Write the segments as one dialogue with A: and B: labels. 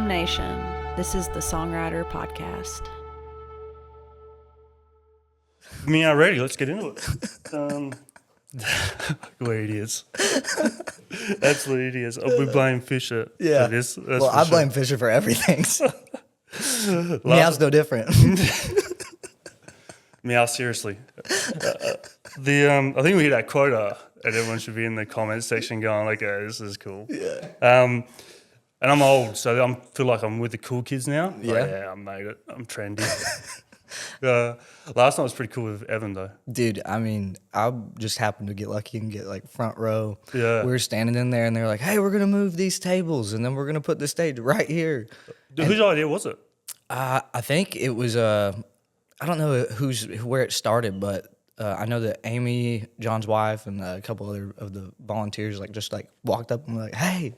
A: Jam Nation. This is the Songwriter podcast.
B: Me already. Let's get into it. We're idiots. Absolute idiots. We blame Fisher for this.
C: Well, I blame Fisher for everything. So. Meow's no different.
B: Meow, seriously. I think we hit that quota, and everyone should be in the comments section going, okay, this is cool.
C: Yeah.
B: And I'm old, so I feel like I'm with the cool kids now.
C: Yeah.
B: Like, yeah, I made it. I'm trendy. Last night was pretty cool with Evan, though.
C: Dude, I mean, I just happened to get lucky and get like front row.
B: Yeah.
C: We were standing in there and they were like, hey, we're going to move these tables and then we're going to put the stage right here.
B: Dude, whose idea was it?
C: I think it was, I don't know where it started, but I know that Amy, John's wife, and a couple other of the volunteers just walked up and were like, hey,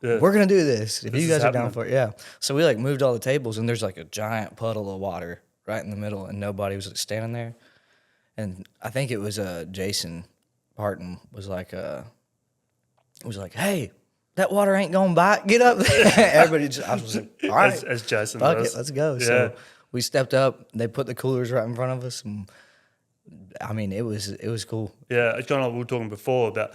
C: we're going to do this. If you guys are down for it. Yeah. So we moved all the tables and there's a giant puddle of water right in the middle, and nobody was standing there. And I think it was Jason Parton was like, hey, that water ain't going back. Get up there. Everybody I was like, all right.
B: As Jason
C: fuck
B: does.
C: it, let's go.
B: Yeah.
C: So we stepped up. They put the coolers right in front of us. And I mean, it was cool.
B: Yeah, it's kind of like we were talking before about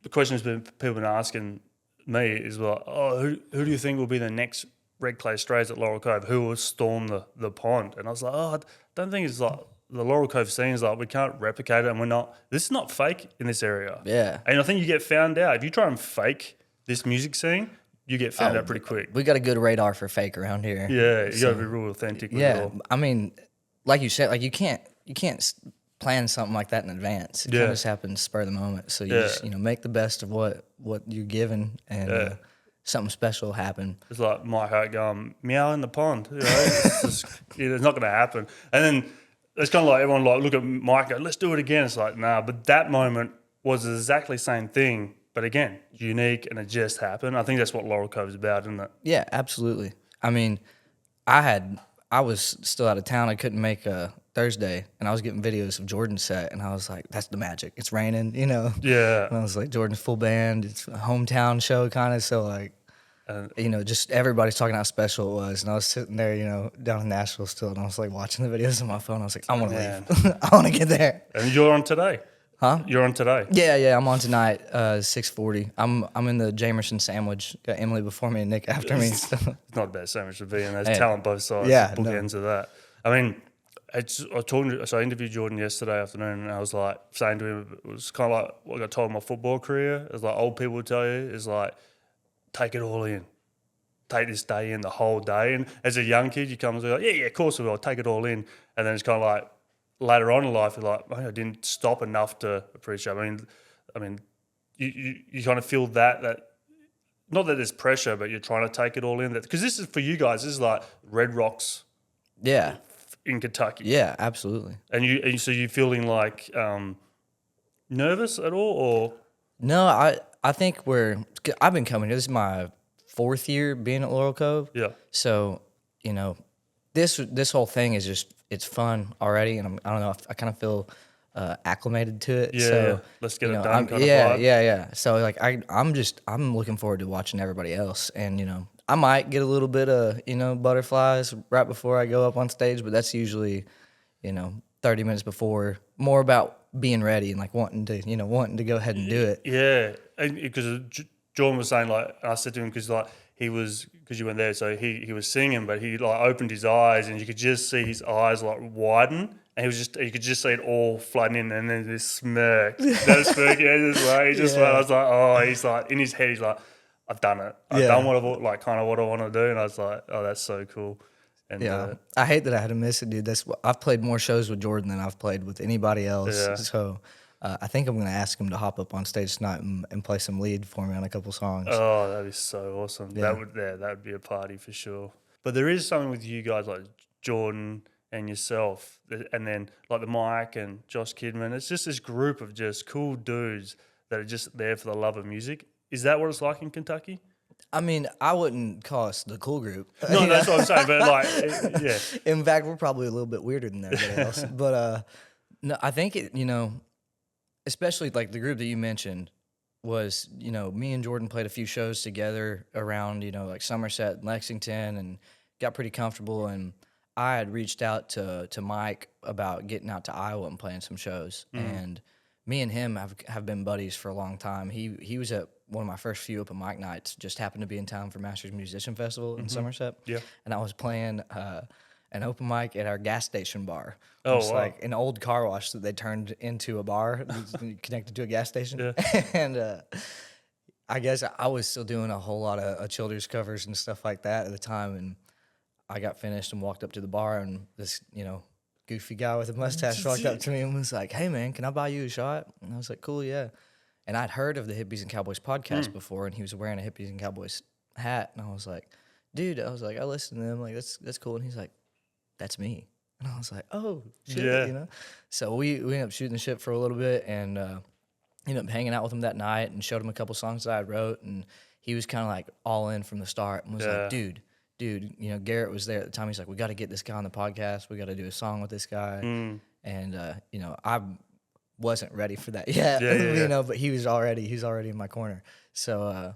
B: the questions people have been asking me is like, who do you think will be the next Red Clay Strays at Laurel Cove? Who will storm the pond? And I was like, I don't think it's like the Laurel Cove scene is like we can't replicate it, and we're not. This is not fake in this area.
C: Yeah,
B: and I think you get found out if you try and fake this music scene. You get found out pretty quick.
C: We got a good radar for fake around here.
B: Yeah, you got to be real authentic.
C: Yeah, I mean, like you said, you can't plan something like that in advance. It kind of just happens spur of the moment. So you just make the best of what you're given, and something special will happen.
B: It's like my heart going meow in the pond. You know? It's not going to happen. And then it's kind of like everyone look at Mike, go, let's do it again. It's like nah, but that moment was exactly the same thing. But again, unique, and it just happened. I think that's what Laurel Cove is about, isn't it?
C: Yeah, absolutely. I mean, I was still out of town. I couldn't make a Thursday, and I was getting videos of Jordan's set, and I was like, that's the magic. It's raining,
B: Yeah.
C: And I was like, Jordan's full band. It's a hometown show kind of, so just everybody's talking how special it was. And I was sitting there, down in Nashville still, and I was like watching the videos on my phone. I was like, I want to leave. I want to get there.
B: And you're on today?
C: Huh?
B: You're on today?
C: Yeah, I'm on tonight, 6:40. I'm in the Jamerson sandwich. Got Emily before me and Nick after me. So.
B: It's not a bad sandwich to be in. There's talent both sides.
C: Yeah,
B: bookends of that. I mean, I interviewed Jordan yesterday afternoon, and I was like saying to him, it was kind of like what I got told in my football career. It's like old people would tell you, is like, take it all in. Take this day in, the whole day. And as a young kid, you come and say, yeah, of course we will. Take it all in. And then it's kind of like, later on in life, you're like, I didn't stop enough to appreciate. I mean, you kind of feel that not that there's pressure, but you're trying to take it all in. Because this is for you guys. This is like Red Rocks, in Kentucky.
C: Yeah, absolutely.
B: And so you're feeling like nervous at all, or
C: no? I think I've been coming here. This is my 4th year being at Laurel Cove.
B: Yeah.
C: So this whole thing is just. It's fun already, and I don't know. I kind of feel acclimated to it.
B: Yeah,
C: so,
B: let's get it done.
C: Yeah. So I'm looking forward to watching everybody else, and I might get a little bit of butterflies right before I go up on stage, but that's usually 30 minutes before. More about being ready and wanting to go ahead and do it.
B: Yeah, because Jordan was saying I said to him because you went there, so he was singing, but he opened his eyes, and you could just see his eyes widen, and you could just see it all flooding in, and then this smirk, that smirk, I was like, he's in his head, he's like, I've done it, I've done what I want to do, and I was like, oh, that's so cool. And
C: I hate that I had to miss it, dude. I've played more shows with Jordan than I've played with anybody else, so. I think I'm going to ask him to hop up on stage tonight and play some lead for me on a couple songs.
B: Oh, that'd be so awesome. Yeah. That would be a party for sure. But there is something with you guys like Jordan and yourself, and then the Mike and Josh Kidman. It's just this group of just cool dudes that are just there for the love of music. Is that what it's like in Kentucky?
C: I mean, I wouldn't call us the cool group.
B: No, that's what I'm saying. But yeah.
C: In fact, we're probably a little bit weirder than everybody else. But no, I think it, especially the group that you mentioned, was, me and Jordan played a few shows together around, like Somerset and Lexington, and got pretty comfortable. And I had reached out to Mike about getting out to Iowa and playing some shows. And me and him have been buddies for a long time. He was at one of my first few open mic nights, just happened to be in town for Masters Musician Festival in Somerset.
B: Yeah.
C: And I was playing an open mic at our gas station bar.
B: Oh,
C: It's
B: wow.
C: like an old car wash that they turned into a bar connected to a gas station.
B: Yeah.
C: And I guess I was still doing a whole lot of Childers covers and stuff like that at the time. And I got finished and walked up to the bar, and this, goofy guy with a mustache walked up to me and was like, "Hey, man, can I buy you a shot?" And I was like, "Cool, yeah." And I'd heard of the Hippies and Cowboys podcast before, and he was wearing a Hippies and Cowboys hat. And I was like, "Dude," I listen to them. Like, that's cool. And he's like, "That's me." And I was like, "Oh, shit,"
B: Yeah.
C: So we ended up shooting the shit for a little bit, and ended up hanging out with him that night and showed him a couple songs that I wrote. And he was kind of like all in from the start and was like, dude, Garrett was there at the time. He's like, "We got to get this guy on the podcast. We got to do a song with this guy." And, I wasn't ready for that yet, but he's already in my corner. So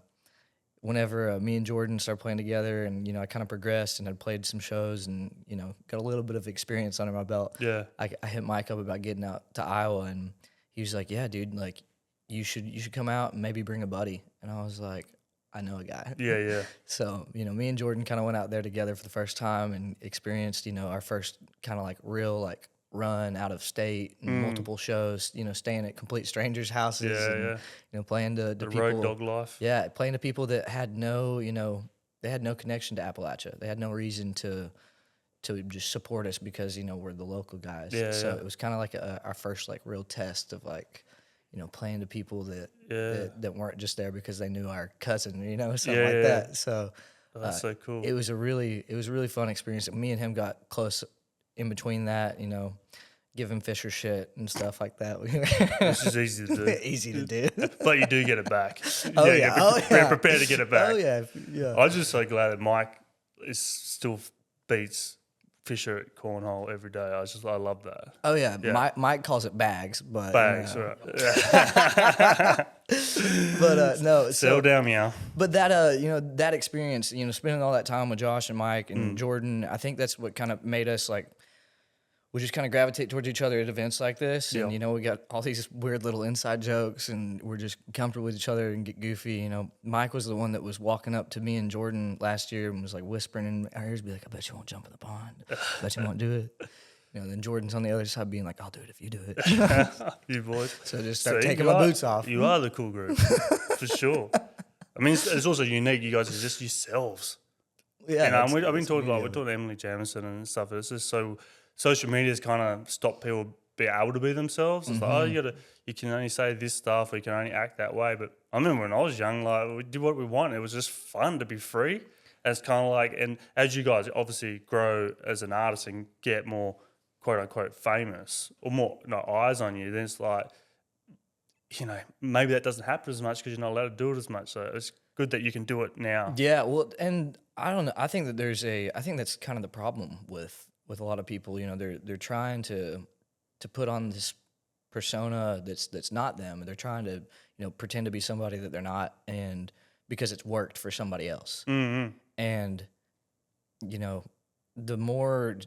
C: whenever me and Jordan started playing together, and, I kind of progressed and had played some shows and, got a little bit of experience under my belt.
B: Yeah.
C: I hit Mike up about getting out to Iowa, and he was like, "Yeah, dude, like you should come out and maybe bring a buddy." And I was like, "I know a guy."
B: Yeah.
C: So, me and Jordan kind of went out there together for the first time and experienced, our first kind of like real like run out of state and multiple shows, staying at complete strangers' houses and, playing to
B: The
C: people.
B: road dog life.
C: Yeah, playing to people that had no, they had no connection to Appalachia. They had no reason to just support us because, we're the local guys. So it was kind of like our first like real test of like, playing to people that weren't just there because they knew our cousin, something like that. So
B: That's so cool.
C: it was a really fun experience. Me and him got close in between that, giving Fisher shit and stuff like that.
B: Which is easy to do.
C: Easy to do.
B: But you do get it back.
C: Oh, yeah.
B: Be prepared to get it back.
C: Oh, yeah. Yeah.
B: I'm just so glad that Mike still beats Fisher at cornhole every day. I love that.
C: Oh, yeah. Mike calls it bags, but...
B: Bags, right.
C: But, no.
B: Settle down, meow.
C: But that, that experience, spending all that time with Josh and Mike and Jordan, I think that's what kind of made us, like, we just kind of gravitate towards each other at events like this. And, we got all these weird little inside jokes, and we're just comfortable with each other and get goofy. Mike was the one that was walking up to me and Jordan last year and was like whispering in our ears, be like, "I bet you won't jump in the pond. I bet you won't do it." Then Jordan's on the other side being like, "I'll do it if you do it."
B: You boys.
C: So just start taking my boots off.
B: You are the cool group, for sure. I mean, it's also unique. You guys are just yourselves.
C: Yeah.
B: I've been talking we're talking to Emily Jamison and stuff. It's just so social media's kind of stopped people being able to be themselves. It's like, you can only say this stuff, or you can only act that way. But I remember when I was young, like we did what we want. It was just fun to be free. And it's kind of like, and as you guys obviously grow as an artist and get more quote unquote famous or more eyes on you, then it's like, maybe that doesn't happen as much because you're not allowed to do it as much. So it's good that you can do it now.
C: Yeah, well, and I don't know. I think that I think that's kind of the problem with a lot of people. They're trying to put on this persona that's not them. They're trying to pretend to be somebody that they're not, and because it's worked for somebody else.
B: Mm-hmm.
C: And the more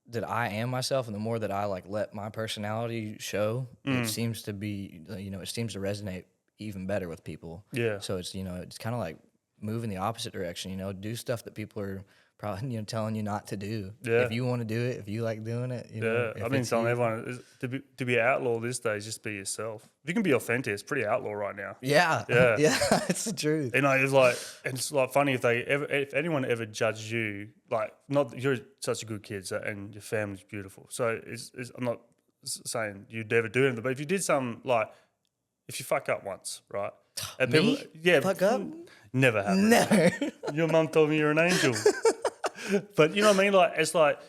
C: that I am myself, and the more that I like let my personality show, it seems to be it seems to resonate even better with people.
B: Yeah.
C: So it's it's kind of like move in the opposite direction. Do stuff that people are probably telling you not to do.
B: Yeah.
C: If you want to do it, if you like doing it.
B: I've been telling everyone to be outlaw this day, just be yourself. If you can be authentic, it's pretty outlaw right now.
C: Yeah.
B: Yeah.
C: Yeah. It's the truth.
B: It's like funny if anyone ever judged you, like, not you're such a good kid, and your family's beautiful. So I'm not saying you'd never do anything, but if you did something, like if you fuck up once, right? And
C: Me? Fuck up?
B: Never happened.
C: Never.
B: Your mum told me you're an angel. But you know what I mean? Like, it's like,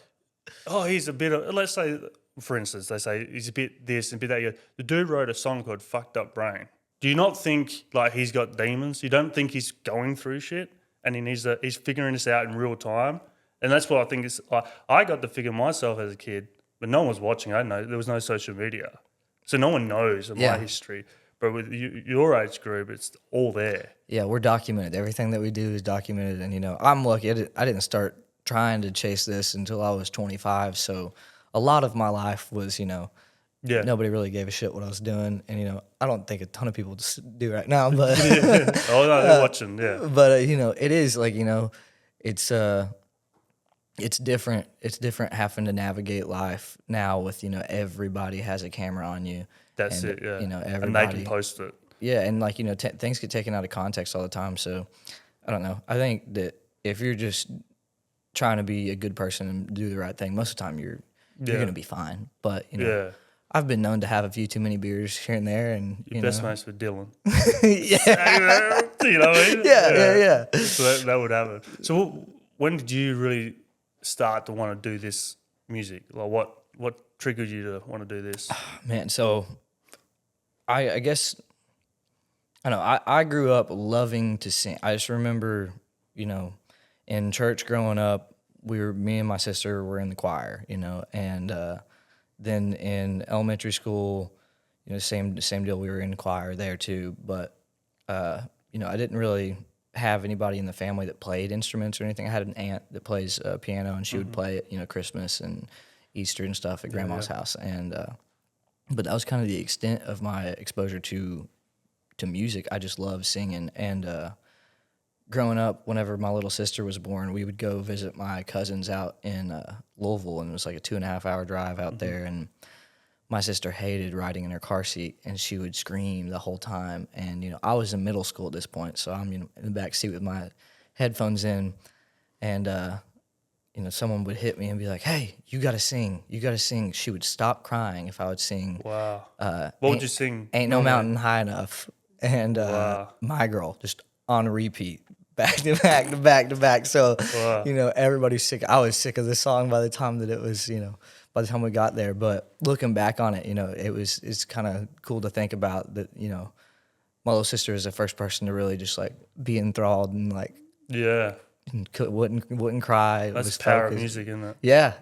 B: oh, he's a bit of, let's say, for instance, they say he's a bit this and a bit that. You go, the dude wrote a song called Fucked Up Brain. Do you not think, like, he's got demons? You don't think he's going through shit and he's figuring this out in real time? And that's what I think is, like, I got to figure myself as a kid, but no one was watching. I didn't know. There was no social media. So no one knows of my history. But with your age group, it's all there.
C: Yeah, we're documented. Everything that we do is documented. And, I'm lucky. I didn't start trying to chase this until I was 25. So a lot of my life was,
B: Yeah.
C: nobody really gave a shit what I was doing. And, I don't think a ton of people do right now. But,
B: Oh, no, they're watching, yeah.
C: but it is like, it's different. It's different having to navigate life now with, everybody has a camera on you.
B: That's
C: and,
B: it, yeah.
C: Everybody.
B: And they can post it.
C: Yeah, and like things get taken out of context all the time. So I don't know. I think that if you're just trying to be a good person and do the right thing, most of the time you're gonna be fine. But I've been known to have a few too many beers here and there, and
B: Your best mates with Dylan.
C: yeah,
B: You know what I mean?
C: yeah.
B: So that would happen. So when did you really start to want to do this music? Like what triggered you to want to do this?
C: Man, so I guess. I know. I grew up loving to sing. I just remember, in church growing up, me and my sister were in the choir, and then in elementary school, same deal. We were in choir there too, but I didn't really have anybody in the family that played instruments or anything. I had an aunt that plays piano, and she would play at Christmas and Easter and stuff at Grandma's house, and but that was kind of the extent of my exposure to music. I just love singing. And growing up, whenever my little sister was born, we would go visit my cousins out in Louisville, and it was like a 2.5 hour drive out there. And my sister hated riding in her car seat, and she would scream the whole time. And I was in middle school at this point, so I'm in the back seat with my headphones in, and someone would hit me and be like, "Hey, you gotta sing, you gotta sing." She would stop crying if I would sing.
B: Wow. What would you sing?
C: Ain't No Mountain High Enough. And
B: Wow.
C: My Girl, just on repeat, back to back to back to back. So,
B: Wow.
C: everybody's sick. I was sick of this song by the time that it was, by the time we got there. But looking back on it, it's kind of cool to think about that, my little sister is the first person to really just like be enthralled and like
B: Yeah.
C: wouldn't cry.
B: That's
C: was
B: the power of
C: focused.
B: music, isn't it?
C: Yeah.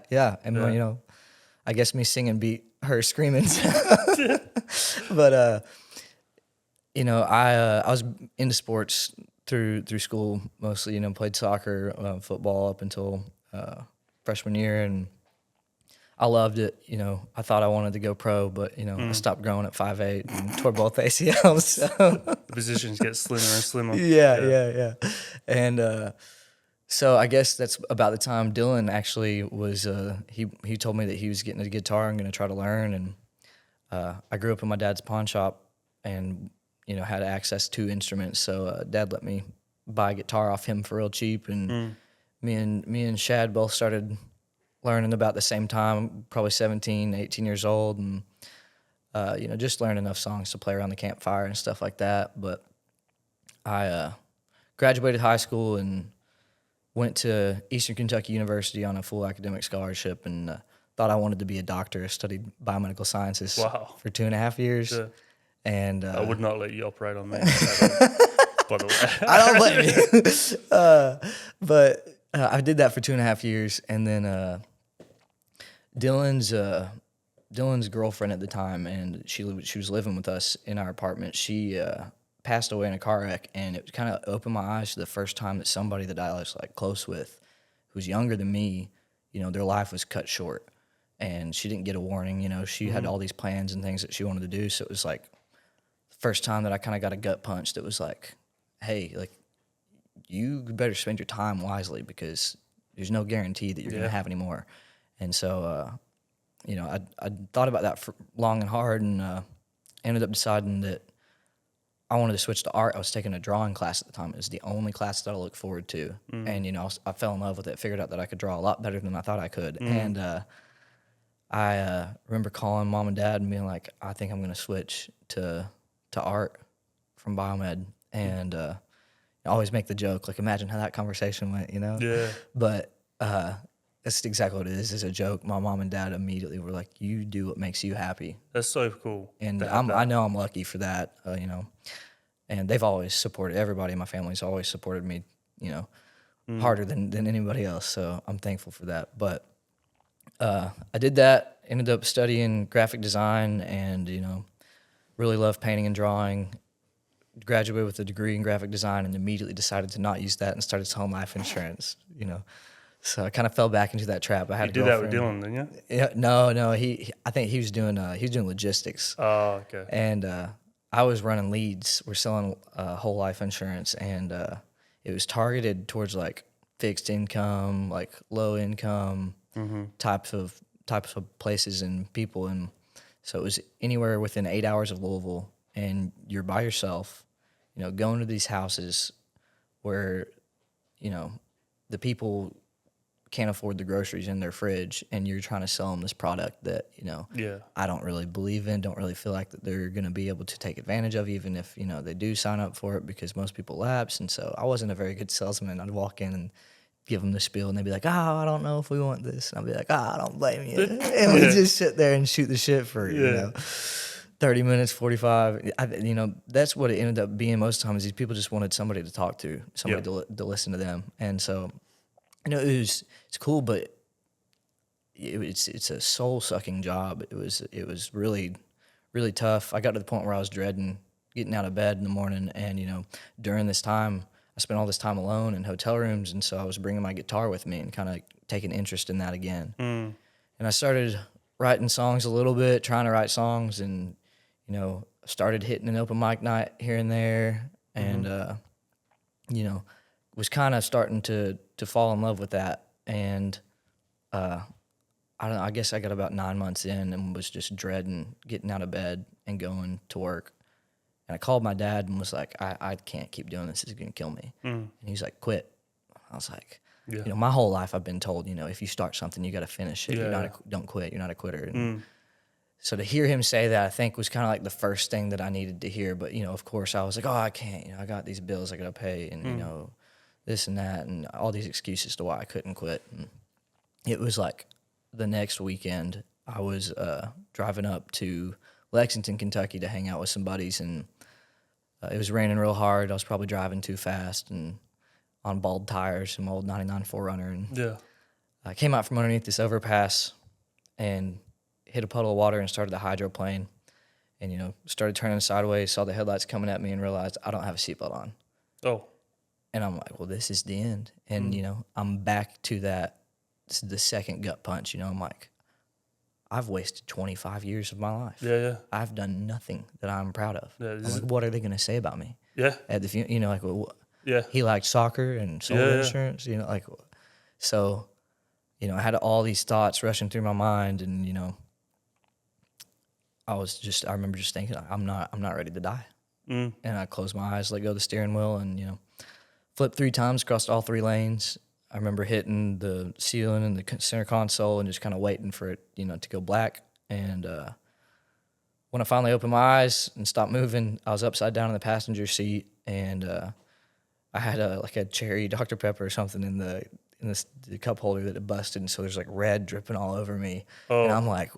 C: And,
B: Yeah.
C: I guess me singing beat her screaming. But, I was into sports through school mostly. Played soccer, football up until freshman year, and I loved it. I thought I wanted to go pro, but I stopped growing at 5'8" and tore both ACLs. So.
B: The positions get slimmer and slimmer.
C: Yeah. And so I guess that's about the time Dylan actually was. He told me that he was getting a guitar and going to try to learn, and I grew up in my dad's pawn shop, and had access to instruments. So Dad let me buy a guitar off him for real cheap, and me and Shad both started learning about the same time, probably 17, 18 years old, and just learned enough songs to play around the campfire and stuff like that. But I graduated high school and went to Eastern Kentucky University on a full academic scholarship, and thought I wanted to be a doctor. I studied biomedical sciences for 2.5 years.
B: Yeah.
C: And
B: I would not let you operate on me. By the way.
C: I don't blame you. But I did that for 2.5 years, and then Dylan's girlfriend at the time, and she was living with us in our apartment. She passed away in a car wreck, and it kind of opened my eyes to the first time that somebody that I was like close with, who's younger than me, their life was cut short, and she didn't get a warning. She had all these plans and things that she wanted to do, so it was like first time that I kind of got a gut punch that was like, hey, like, you better spend your time wisely, because there's no guarantee that you're going to have any more. And so, I thought about that for long and hard, and ended up deciding that I wanted to switch to art. I was taking a drawing class at the time. It was the only class that I looked forward to. And, I fell in love with it, figured out that I could draw a lot better than I thought I could. And I remember calling Mom and Dad and being like, I think I'm going to switch to art from biomed. And I always make the joke, like, imagine how that conversation went,
B: Yeah.
C: But that's exactly what it is. It's a joke. My mom and dad immediately were like, you do what makes you happy.
B: That's so cool.
C: And I know I'm lucky for that, and they've always supported, everybody in my family's always supported me, harder than anybody else. So I'm thankful for that. But I did that, ended up studying graphic design, and, really loved painting and drawing. Graduated with a degree in graphic design and immediately decided to not use that and started selling life insurance, So I kind of fell back into that trap. I had
B: You
C: a
B: did that with
C: girlfriend.
B: Dylan, didn't you?
C: Yeah, no. I think he was doing logistics,
B: Oh, okay.
C: and I was running leads. We're selling whole life insurance, and it was targeted towards like fixed income, like low income types of places and people, and so it was anywhere within 8 hours of Louisville, and you're by yourself, going to these houses where, the people can't afford the groceries in their fridge, and you're trying to sell them this product that
B: Yeah.
C: I don't really believe in, don't really feel like that they're going to be able to take advantage of, even if they do sign up for it, because most people lapse. And so I wasn't a very good salesman. I'd walk in and give them the spiel, and they'd be like, I don't know if we want this, and I'd be like, I don't blame you. And we just sit there and shoot the shit for 30 minutes, 45. That's what it ended up being most times. These people just wanted somebody to talk to, somebody to listen to them. And so it's cool, but it's a soul sucking job. It was really, really tough. I got to the point where I was dreading getting out of bed in the morning, and during this time, I spent all this time alone in hotel rooms, and so I was bringing my guitar with me and kind of taking interest in that again. And I started writing songs a little bit, trying to write songs, and started hitting an open mic night here and there, and was kind of starting to fall in love with that. And I don't know, I guess I got about 9 months in and was just dreading getting out of bed and going to work. And I called my dad and was like, I can't keep doing this. It's going to kill me. And he's like, quit. I was like, my whole life I've been told, if you start something, you got to finish it. Don't quit. You're not a quitter. And so to hear him say that, I think was kind of like the first thing that I needed to hear. But, of course I was like, I can't, I got these bills I got to pay, and, this and that, and all these excuses to why I couldn't quit. And it was like the next weekend I was driving up to Lexington, Kentucky to hang out with some buddies, and it was raining real hard. I was probably driving too fast and on bald tires, some old 99 4Runner. And I came out from underneath this overpass and hit a puddle of water and started to hydroplane, and, started turning sideways, saw the headlights coming at me, and realized I don't have a seatbelt on.
B: Oh.
C: And I'm like, well, this is the end. And, I'm back to that. This is the second gut punch. I'm like, I've wasted 25 years of my life.
B: Yeah.
C: I've done nothing that I'm proud of.
B: Yeah,
C: I'm like, what are they going to say about me?
B: Yeah.
C: At the
B: Yeah.
C: he liked soccer and sold insurance. So, I had all these thoughts rushing through my mind, and I remember just thinking, I'm not ready to die. And I closed my eyes, let go of the steering wheel, and flipped 3 times, crossed all 3 lanes. I remember hitting the ceiling and the center console and just kind of waiting for it, to go black. And when I finally opened my eyes and stopped moving, I was upside down in the passenger seat, and I had a cherry Dr. Pepper or something in the cup holder that had busted, and so there's like red dripping all over me. And I'm like,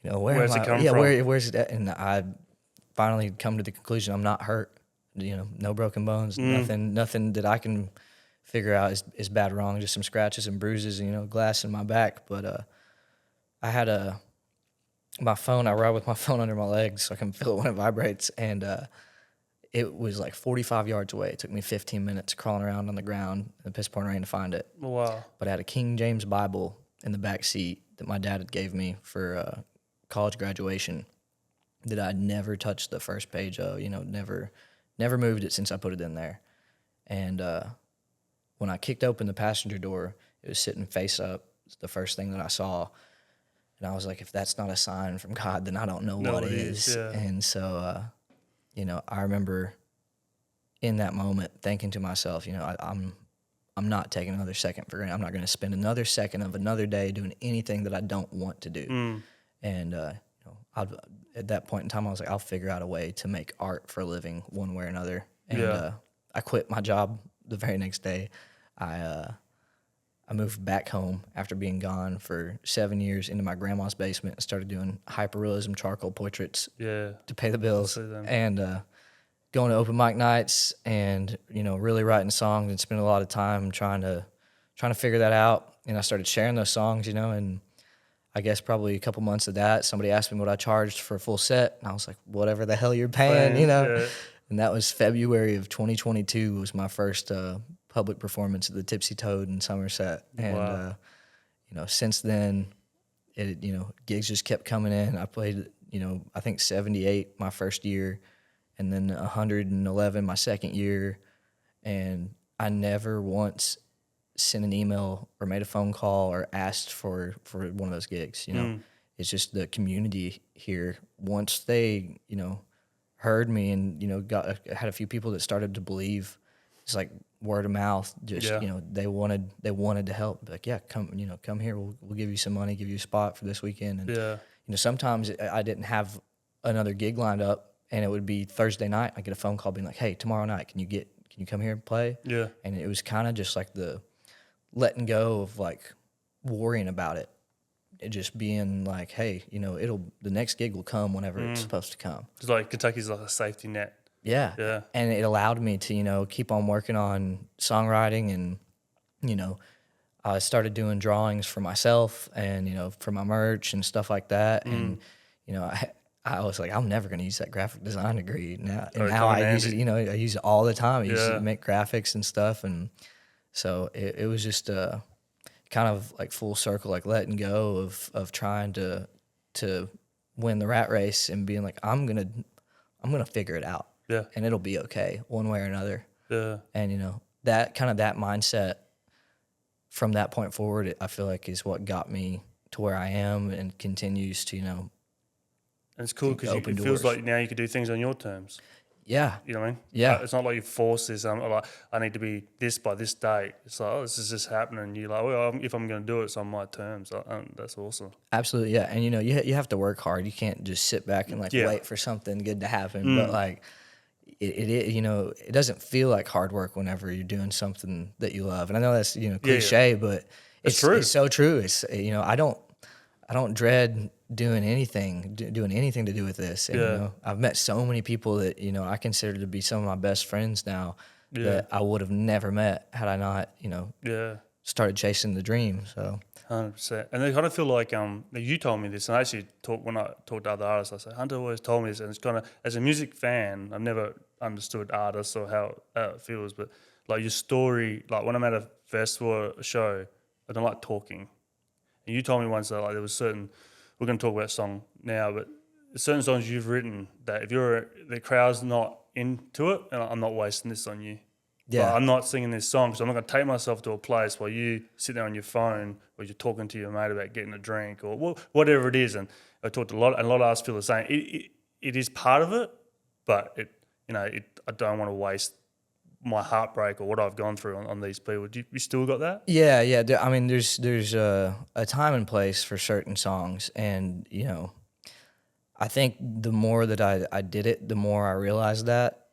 B: where's it come from?
C: Where's it at? And I finally come to the conclusion I'm not hurt. No broken bones, nothing that I can figure out is bad or wrong, just some scratches and bruises, glass in my back. But I had my phone, I ride with my phone under my legs so I can feel it when it vibrates, and it was like 45 yards away. It took me 15 minutes crawling around on the ground in the piss pouring rain to find it.
B: Wow.
C: But I had a King James Bible in the back seat that my dad had gave me for college graduation that I'd never touched the first page of, never moved it since I put it in there. And when I kicked open the passenger door, it was sitting face up. It's the first thing that I saw. And I was like, if that's not a sign from God, then I don't know what is.
B: Yeah.
C: And so, I remember in that moment thinking to myself, I'm not taking another second for granted. I'm not going to spend another second of another day doing anything that I don't want to do. And at that point in time, I was like, I'll figure out a way to make art for a living one way or another. And I quit my job the very next day. I moved back home after being gone for 7 years into my grandma's basement and started doing hyperrealism charcoal portraits to pay the bills. And going to open mic nights and, really writing songs and spending a lot of time trying to figure that out. And I started sharing those songs, and I guess probably a couple months of that, somebody asked me what I charged for a full set, and I was like, whatever the hell you're paying, you know.
B: Yeah.
C: And that was February of 2022 was my first public performance at the Tipsy Toad in Somerset, and
B: Wow.
C: you know, since then, gigs just kept coming in. I played, I think 78 my first year, and then 111 my second year, and I never once sent an email or made a phone call or asked for one of those gigs. It's just the community here. Once they heard me and had a few people that started to believe. It's like word of mouth. Just they wanted to help. Like, yeah, come here. We'll give you some money, give you a spot for this weekend. And sometimes I didn't have another gig lined up, and it would be Thursday night. I get a phone call being like, hey, tomorrow night, can you come here and play?
B: Yeah.
C: And it was kind of just like the letting go of like worrying about it. It just being like, hey, the next gig will come whenever it's supposed to come.
B: It's like Kentucky's like a safety net.
C: Yeah.
B: Yeah.
C: And it allowed me to, keep on working on songwriting, and, I started doing drawings for myself and, for my merch and stuff like that. And, I was like, I'm never going to use that graphic design degree now. And now I use it, I use it all the time. I use it to make graphics and stuff. And so it was just kind of like full circle, like letting go of trying to win the rat race and being like, I'm gonna figure it out.
B: Yeah.
C: And it'll be okay one way or another.
B: Yeah.
C: And that mindset from that point forward, I feel like is what got me to where I am and continues to,
B: And it's cool because it
C: open
B: feels
C: doors.
B: like now you can do things on your terms.
C: Yeah.
B: You know what I mean?
C: Yeah.
B: It's not like you force this. Like, I need to be this by this date. It's like, this is just happening. You're like, well, if I'm going to do it, it's on my terms. That's awesome.
C: Absolutely, yeah. And you have to work hard. You can't just sit back and wait for something good to happen. But like it doesn't feel like hard work whenever you're doing something that you love. And I know that's cliche, but it's
B: true.
C: It's so true. It's I don't dread doing anything to do with this. And I've met so many people that I consider to be some of my best friends now that I would have never met had I not started chasing the dream. So
B: 100%. And I kind of feel like you told me this, and I actually when I talked to other artists, I said, Hunter always told me this, and it's kind of, as a music fan, I've never understood artists or how it feels, but like your story, like when I'm at a festival or a show, I don't like talking. And you told me once that like there was certain, we're going to talk about song now, but certain songs you've written that if the crowd's not into it, and I'm not wasting this on you.
C: yeah,
B: Like, I'm not singing this song because I'm not going to take myself to a place while you sit there on your phone or you're talking to your mate about getting a drink or whatever it is. And I talked to a lot of artists feel the same. It is part of it, but I don't want to waste my heartbreak or what I've gone through on these people. You still got that?
C: yeah. I mean, there's a time and place for certain songs, and I think the more that I did it, the more I realized that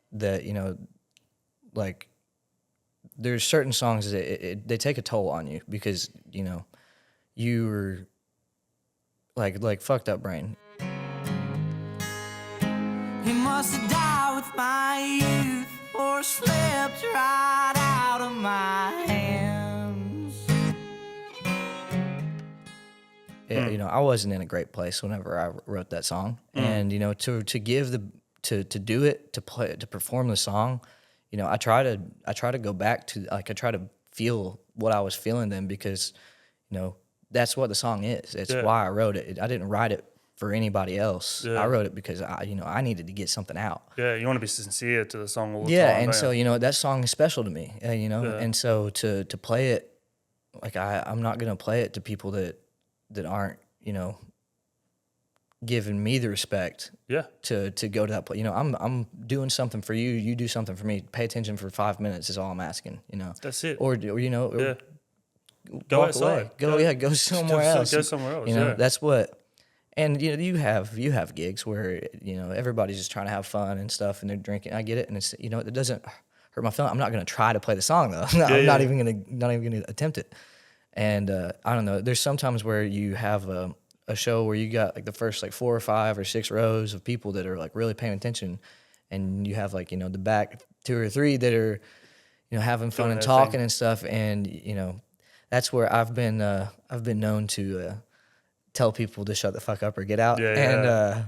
C: like there's certain songs that they take a toll on you because you're like fucked up brain.
D: He must have died with my youth or slipped right out of my hands.
C: Yeah, I wasn't in a great place whenever I wrote that song, and to give to do it, to perform the song, I try to go back to I try to feel what I was feeling then because that's what the song is. It's why I wrote it. I didn't write it for anybody else. I wrote it because I needed to get something out.
B: Yeah, you want to be sincere to the song all the time.
C: Yeah, and so that song is special to me. And so to play it, like I'm not gonna play it to people that aren't giving me the respect.
B: Yeah.
C: To go to that place. I'm doing something for you. You do something for me. Pay attention for 5 minutes is all I'm asking.
B: That's it.
C: Or
B: Go
C: walk
B: outside.
C: away. Go somewhere else.
B: Go somewhere else.
C: That's what. And you have gigs where everybody's just trying to have fun and stuff, and they're drinking. I get it, and it's it doesn't hurt my feeling. I'm not going to try to play the song though. I'm not even going to attempt it. And I don't know. There's sometimes where you have a show where you got like the first like 4 or 5 or 6 rows of people that are like really paying attention, and you have like the back 2 or 3 that are having fun and talking and stuff, and that's where I've been known to tell people to shut the fuck up or get out.
B: Yeah,
C: and
B: yeah.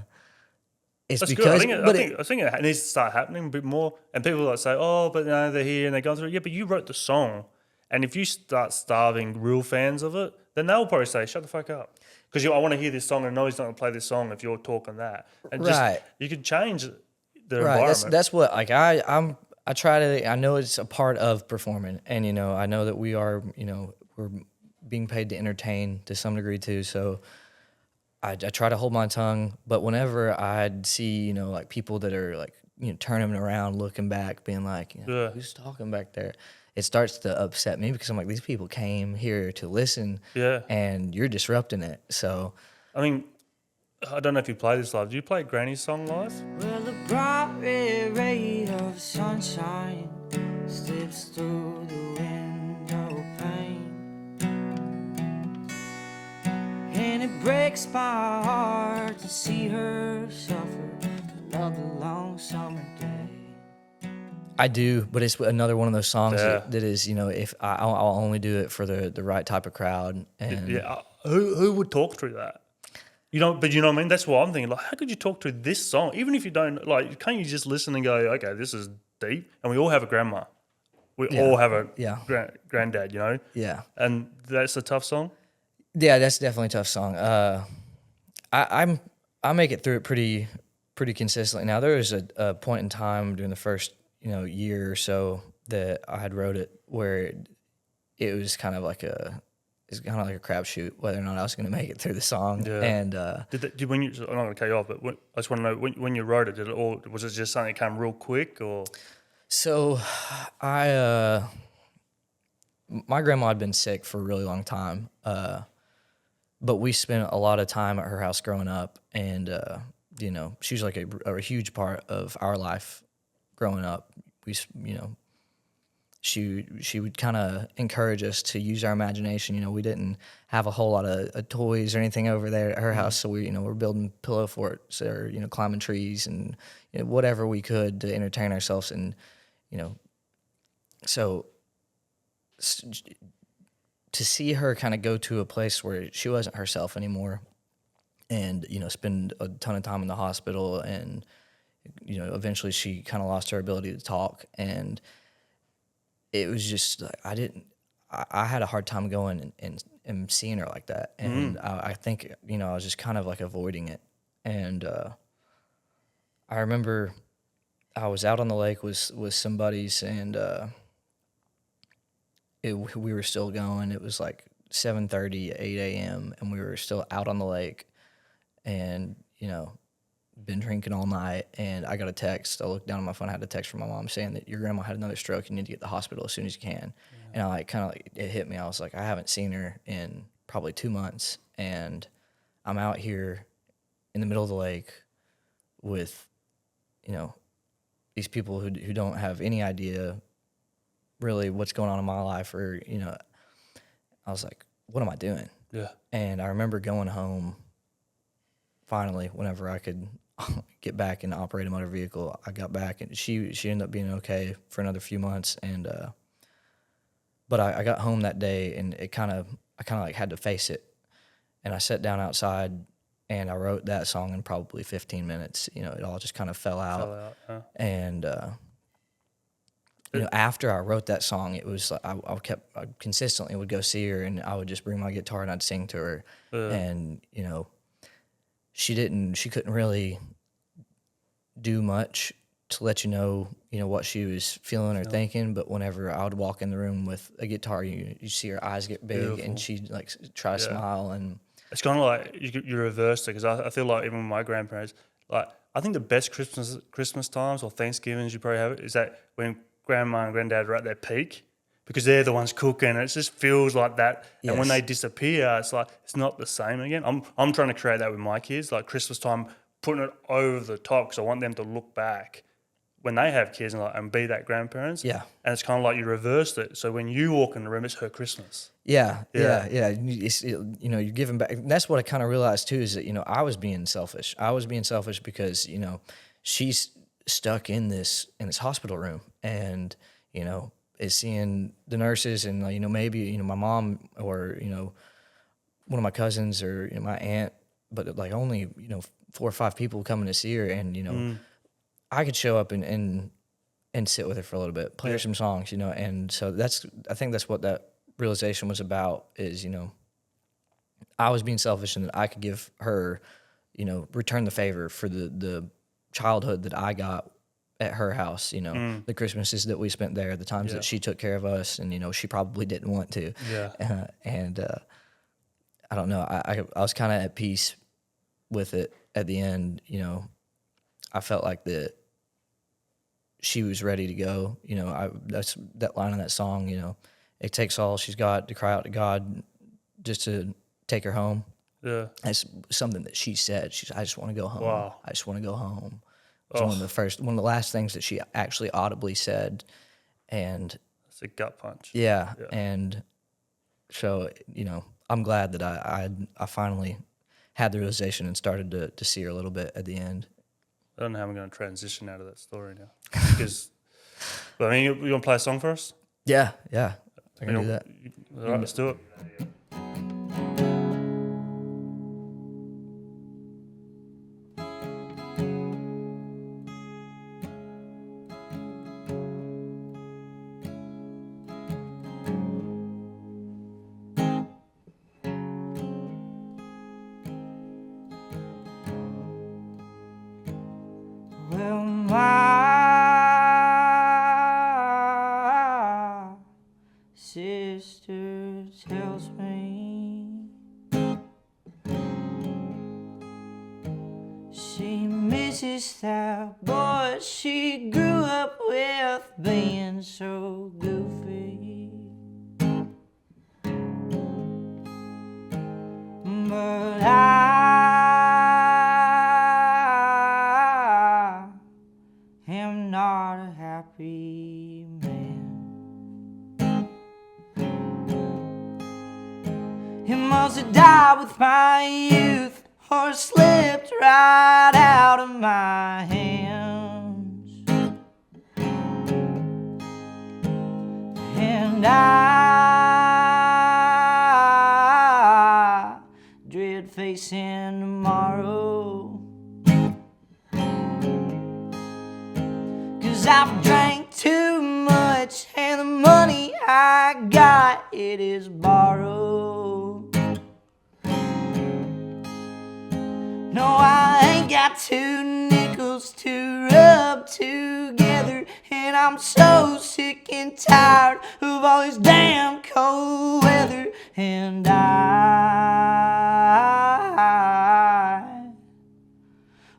C: it's
B: That's
C: because
B: good. I think it needs to start happening a bit more. And people like say, "Oh, but no, they're here and they're going through." Yeah, but you wrote the song, and if you start starving real fans of it, then they'll probably say, "Shut the fuck up," because I want to hear this song, and no, he's not going to play this song if you're talking that. And
C: Right.
B: you could change the
C: right.
B: environment.
C: That's what like I try to. I know it's a part of performing, and I know that we are. We're being paid to entertain to some degree too. So I try to hold my tongue, but whenever I'd see, like people that are like, turning around, looking back, being like,
B: Yeah.
C: who's talking back there? It starts to upset me because I'm like, these people came here to listen,
B: Yeah.
C: and you're disrupting it. So,
B: I mean, I don't know if you play this live. Do you play Granny's song live?
D: Well, the bright red ray of sunshine slips through the window pane, and it breaks my heart to see her suffer another long summer day.
C: I do, but it's another one of those songs
B: Yeah.
C: that is, if I'll only do it for the right type of crowd. And
B: Yeah. Who would talk through that? But you know what I mean? That's what I'm thinking. Like, how could you talk through this song? Even if you don't, like, can't you just listen and go, okay, this is deep? And we all have a grandma. We
C: Yeah.
B: all have a
C: Yeah.
B: granddad,
C: yeah.
B: And that's a tough song?
C: Yeah, that's definitely a tough song. I make it through it pretty consistently. Now there was a point in time during the first year or so that I had wrote it where it was kind of like a crapshoot whether or not I was going to make it through the song.
B: Yeah.
C: And
B: I'm not going to cut you off, but I just want to know, when you wrote it, was it just something that came real quick, or?
C: so my grandma had been sick for a really long time. But we spent a lot of time at her house growing up, and she was like a huge part of our life growing up. She would kind of encourage us to use our imagination. We didn't have a whole lot of toys or anything over there at her house, so we're building pillow forts or climbing trees and whatever we could to entertain ourselves. And so to see her kind of go to a place where she wasn't herself anymore, and spend a ton of time in the hospital, and eventually she kind of lost her ability to talk, and it was just I had a hard time going and seeing her like that, and I think I was just kind of like avoiding it. And I remember I was out on the lake with some buddies, and we were still going. It was like 7:30, 8 a.m., and we were still out on the lake, and been drinking all night. And I got a text. I looked down on my phone. I had a text from my mom saying that your grandma had another stroke. You need to get to the hospital as soon as you can. Yeah. And it hit me. I was like, I haven't seen her in probably 2 months, and I'm out here in the middle of the lake with these people who don't have any idea really what's going on in my life, or I was like, what am I doing?
B: Yeah.
C: And I remember going home finally whenever I could get back and operate a motor vehicle. I got back, and she ended up being okay for another few months. And but I got home that day, and I kind of like had to face it. And I sat down outside, and I wrote that song in probably 15 minutes. It all just kind of fell out.
B: Huh?
C: And after I wrote that song, it was like I consistently would go see her, and I would just bring my guitar and I'd sing to her. And she couldn't really do much to let what she was feeling or thinking. But whenever I would walk in the room with a guitar, you see her eyes get big. Beautiful. And she'd like try to smile. And
B: it's kind of like you reversed it, because I feel like even with my grandparents, like I think the best Christmas times or Thanksgivings you probably have it is that when grandma and granddad are at their peak, because they're the ones cooking. It just feels like that. Yes. And when they disappear, it's like it's not the same again. I'm trying to create that with my kids, like Christmas time, putting it over the top, because I want them to look back when they have kids and be that grandparents. Yeah. And it's kind of like you reversed it. So when you walk in the room, it's her Christmas.
C: Yeah. You're giving back. And that's what I kind of realized too, is that I was being selfish. I was being selfish because she's stuck in this hospital room, and is seeing the nurses, and maybe my mom or one of my cousins or my aunt, but like only 4 or 5 people coming to see her, and I could show up and sit with her for a little bit, play her some songs, and so I think that's what that realization was about. Is I was being selfish and that I could give her, return the favor for the childhood that I got at her house, the Christmases that we spent there, the times that she took care of us, and she probably didn't want to.
B: Yeah.
C: And I don't know, I was kind of at peace with it at the end. I felt like that she was ready to go. That's that line in that song. It takes all she's got to cry out to God just to take her home.
B: Yeah.
C: That's something that she said. I just want to go home.
B: Wow.
C: I just want to go home. It was one of the last things that she actually audibly said. And
B: It's a gut punch.
C: yeah. And so, I'm glad that I finally had the realization and started to see her a little bit at the end.
B: I don't know how I'm going to transition out of that story now. Because, but I mean, you want to play a song for us?
C: Yeah. I can do that.
B: All right, let's do it.
D: Well, my sister tells me she misses that boy she grew up with being so goofy. But I am not a happy man. He must have died with my youth or slipped right out of my hands. And I dread facing tomorrow, 'cause I've drank too much and the money I got, it is borrowed. No, I ain't got 2 nickels to rub together, and I'm so sick and tired of all this damn cold weather. And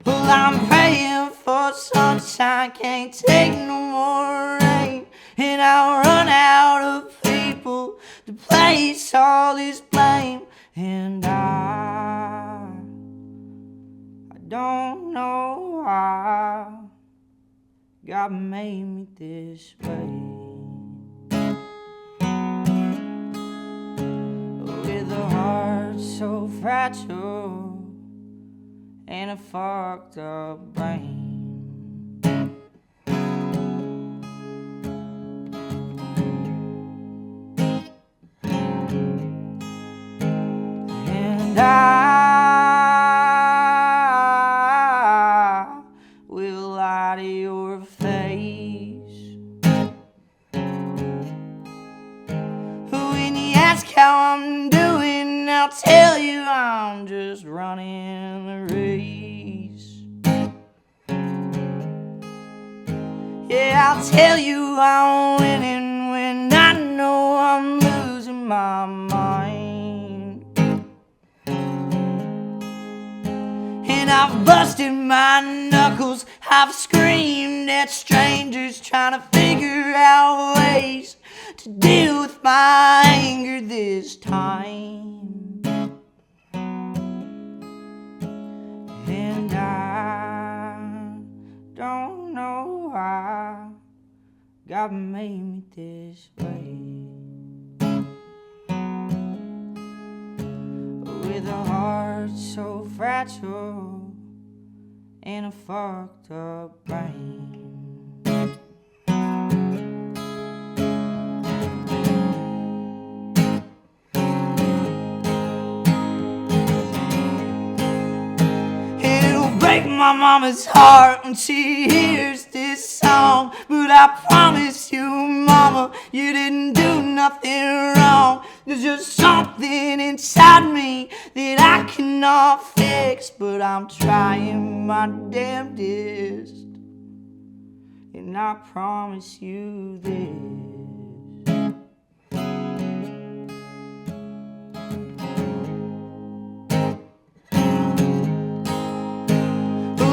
D: well, I'm praying for sunshine, can't take no more rain, and I'll run out of people to place all this blame. And I don't know why God made me this way, with a heart so fragile and a fucked up brain. And I will lie to your face when you ask how I'm doing. I'll tell you I'm just running the race. Yeah, I'll tell you I'm winning when I know I'm losing my mind. And I've busted my knuckles, I've screamed at strangers, trying to figure out ways to deal with my anger this time. And I don't know why God made me this way, with a heart so fragile and a fucked up brain. break my mama's heart when she hears this song. But I promise you, mama, you didn't do nothing wrong. There's just something inside me that I cannot fix, but I'm trying my damnedest, and I promise you this.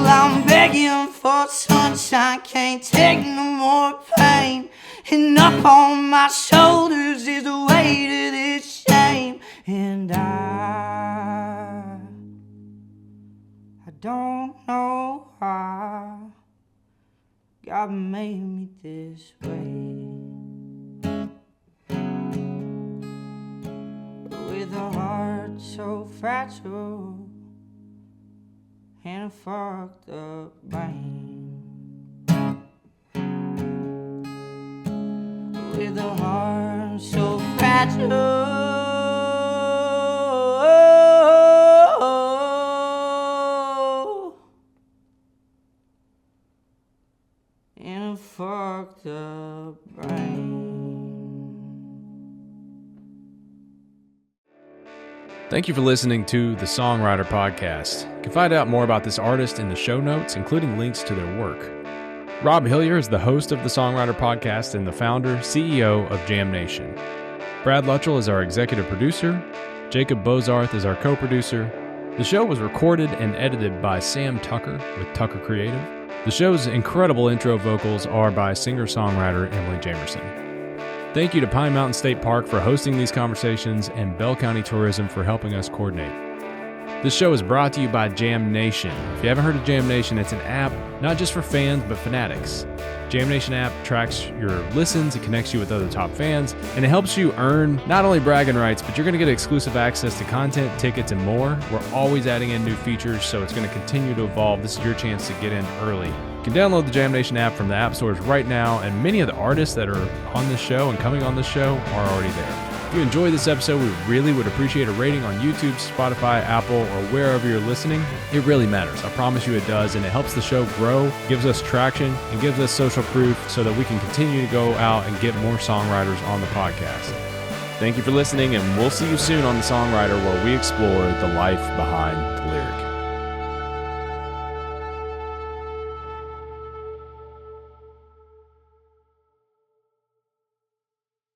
D: I'm begging for sunshine, can't take no more pain. And up on my shoulders is the weight of this shame. And I don't know why God made me this way. With a heart so fragile and a fucked up brain. With a heart so fragile and a fucked up brain.
E: Thank you for listening to the Songwriter Podcast. You can find out more about this artist in the show notes, including links to their work. Rob Hillier is the host of the Songwriter Podcast and the founder, CEO of Jam Nation. Brad Luttrell is our executive producer. Jacob Bozarth is our co-producer. The show was recorded and edited by Sam Tucker with Tucker Creative. The show's incredible intro vocals are by singer-songwriter Emily Jamerson. Thank you to Pine Mountain State Park for hosting these conversations and Bell County Tourism for helping us coordinate. This show is brought to you by Jam Nation. If you haven't heard of Jam Nation, it's an app not just for fans, but fanatics. Jam Nation app tracks your listens, it connects you with other top fans, and it helps you earn not only bragging rights, but you're going to get exclusive access to content, tickets, and more. We're always adding in new features, so it's going to continue to evolve. This is your chance to get in early. You can download the Jam Nation app from the app stores right now, and many of the artists that are on this show and coming on this show are already there. If you enjoyed this episode, we really would appreciate a rating on YouTube, Spotify, Apple, or wherever you're listening. It really matters. I promise you it does, and it helps the show grow, gives us traction, and gives us social proof so that we can continue to go out and get more songwriters on the podcast. Thank you for listening, and we'll see you soon on The Songwriter, where we explore the life behind the lyrics.